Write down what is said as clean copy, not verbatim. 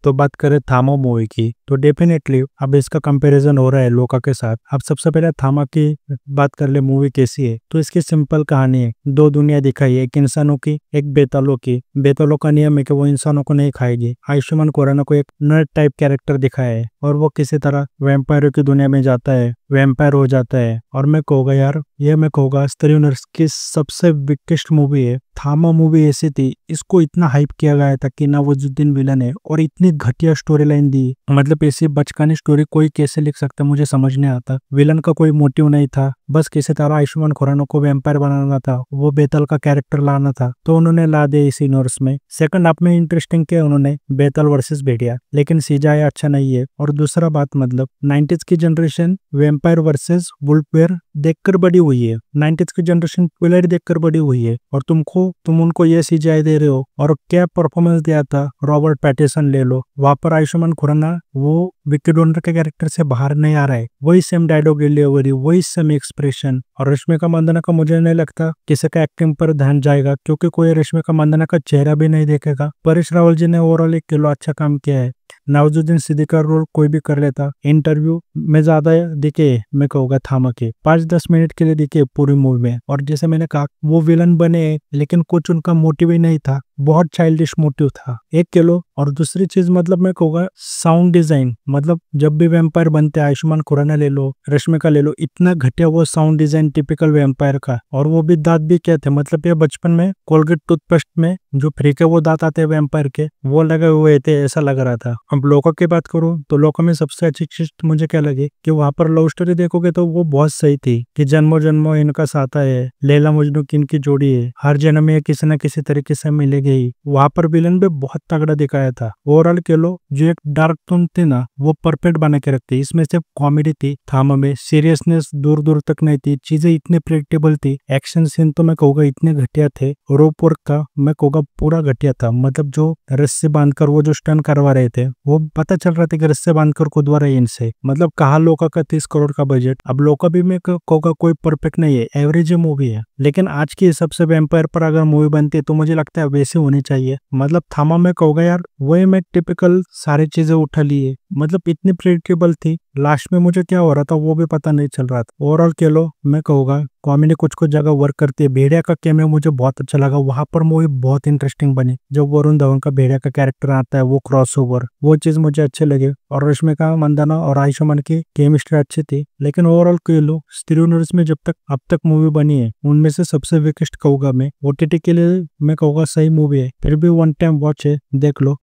तो बात करें थामा मूवी की, तो डेफिनेटली अब इसका कंपैरिजन हो रहा है लोका के साथ। अब सबसे पहले थामा की बात कर ले, मूवी कैसी है। तो इसकी सिंपल कहानी है, दो दुनिया दिखाई है, एक इंसानों की, एक बेतालों की। बेतालों का नियम है कि वो इंसानों को नहीं खाएगी। आयुष्मान खुराना को एक नर्ड टाइप कैरेक्टर दिखाया है और वो किसी तरह वैम्पायरों की दुनिया में जाता है, वैम्पायर हो जाता है। और मैं कहूँगा यार, ये मैं कहूँगा स्त्री नर्स की सबसे बिगेस्ट मूवी है। थामा मूवी ऐसी थी, इसको इतना हाइप किया गया था कि नवाजुद्दीन विलन है और इतनी घटिया स्टोरी लाइन दी। मतलब ऐसी बचकानी स्टोरी कोई कैसे लिख सकता है, मुझे समझ नहीं आता। विलन का कोई मोटिव नहीं था, बस किसी तरह आयुष्मान खुराना को वैम्पायर बनाना था, वो बेताल का कैरेक्टर लाना था, तो उन्होंने ला दिया इसी नर्स में। सेकंड हाफ में इंटरेस्टिंग किया उन्होंने, बेताल वर्सेस भेड़िया, लेकिन सीजाई अच्छा नहीं है। और दूसरा बात, मतलब 90s की जनरेशन वैम्पायर वर्सेस वुल्फवेयर देखकर बड़ी हुई है। 90s की जनरेशन ट्विलाइट देखकर बड़ी हुई है और तुम उनको ये सीजीआई दे रहे हो। और क्या परफॉर्मेंस दिया था, रॉबर्ट पैटिसन ले लो, वहां पर आयुष्मान खुराना वो विक्की डोनर के कैरेक्टर से बाहर नहीं आ रहा है। वही सेम डायलॉग डिलीवरी, वही सेम एक्सप्रेशन। और रश्मिका मंदाना का मुझे नहीं लगता किसी का एक्टिंग पर ध्यान जाएगा, क्योंकि कोई रश्मिका मंदाना का चेहरा भी नहीं देखेगा। परेश रावल जी ने ओवरऑल 1 किलो अच्छा काम किया है। नवाजुद्दीन सिद्दीकी का रोल कोई भी कर लेता। इंटरव्यू में ज्यादा दिखे, मैं कहूँगा थामा के 5-10 मिनट के लिए दिखे पूरी मूवी में। और जैसे मैंने कहा, वो विलन बने लेकिन कुछ उनका मोटिव ही नहीं था, बहुत चाइल्डिश मोटिव था। 1 किलो। और दूसरी चीज, मतलब मैं कहूँगा साउंड डिजाइन, मतलब जब भी वैम्पायर बनते, आयुष्मान खुराना ले लो, रश्मिका ले लो, इतना घटिया वो साउंड डिजाइन टिपिकल वैम्पायर का। और वो भी दांत भी क्या थे, मतलब ये बचपन में कोलगेट टूथपेस्ट में जो फ्री के वो दांत आते वैम्पायर के, वो लगे हुए थे, ऐसा लग रहा था। अब लोका की बात करूं तो लोका में सबसे अच्छी चीज मुझे क्या लगी कि वहां पर लव स्टोरी देखोगे तो वो बहुत सही थी, कि जन्मों जन्मों इनका साथ है, लैला मजनू की इनकी जोड़ी है, हर जन्म में किसी न किसी तरीके से मिलेगी। वहां पर विलन भी बहुत तगड़ा दिखाया था। ओवरऑल कह लो, जो एक डार्क टोन थी ना, वो परफेक्ट बना के रखती। इसमें सिर्फ कॉमेडी थी, थामा में सीरियसनेस दूर दूर तक नहीं थी, चीजें इतनी प्रेडिक्टेबल थी। एक्शन सीन तो मैं कहूँगा इतने घटिया थे, रोप वर्क का मैं कहूँगा पूरा घटिया था। मतलब जो रस्सी बांधकर वो जो स्टन करवा रहे थे, वो पता चल रहा था कि रस्से बांधकर खुदवा रहे इनसे। मतलब कहा लोका का 30 करोड़ का बजट। अब लोका भी मैं कहूँगा कोई परफेक्ट नहीं है, एवरेज मूवी है, लेकिन आज के हिसाब से वैम्पायर पर अगर मूवी बनती है तो मुझे लगता है वैसी होनी चाहिए। मतलब थामा में कहूँगा यार, वही मैं टिपिकल सारी चीजें उठा ली है, मतलब इतनी प्रेडिक्टेबल थी। लास्ट में मुझे क्या हो रहा था वो भी पता नहीं चल रहा था। ओवरऑल कह लो, मैं कहूँगा कॉमेडी कुछ कुछ जगह वर्क करती है। भेड़िया का कैमियो मुझे बहुत अच्छा लगा, वहां पर मूवी बहुत इंटरेस्टिंग बनी। जब वरुण धवन का भेड़िया का कैरेक्टर आता है, वो क्रॉसओवर, वो चीज मुझे अच्छे लगे। और रश्मिका मंदाना और आयुष्मान की केमिस्ट्री अच्छी थी। लेकिन ओवरऑल कह लो, स्त्री नर्स में जब तक अब तक मूवी बनी है, उनमें से सबसे वीकेस्ट कहूंगा मैं। ओटीटी के लिए मैं कहूँगा सही मूवी है, फिर भी वन टाइम वॉच है, देख लो।